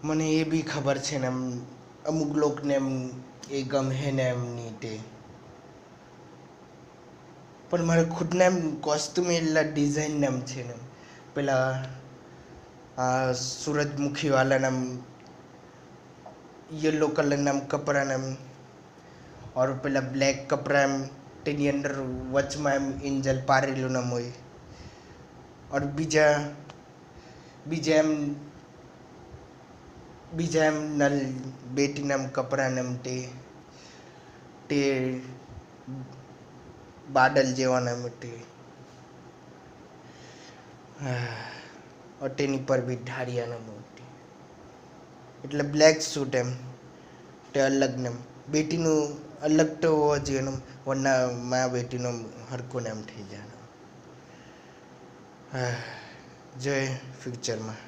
મને એ બી ખબર છે ને એમ અમુક લોકોને એમ એ ગમે ને એમની તે પણ મારે ખુદને એમ કોસ્ટ્યુમ એટલા ડિઝાઇન એમ છે ને પેલા આ સૂરજમુખી વાળાના येलो કલરના એમ કપડાને એમ और પેલા બ્લેક કપડા એમ તેની અંદર વચમાં એમ એન્જલ પારેલું નામ હોય और બીજા બીજા એમ નલ બેટીના એમ કપડાને એમ તે બાદલ જેવાના એમ તે और તેની પર બી ઢાળિયાના મોટી એટલે બ્લેક સૂટ એમ તે અલગ ને એમ બેટીનું અલગ તો હોવા જોઈએ ને વરના મા બેટીનો હરખું ને એમ થઈ જાય જોઈએ ફ્યુચરમાં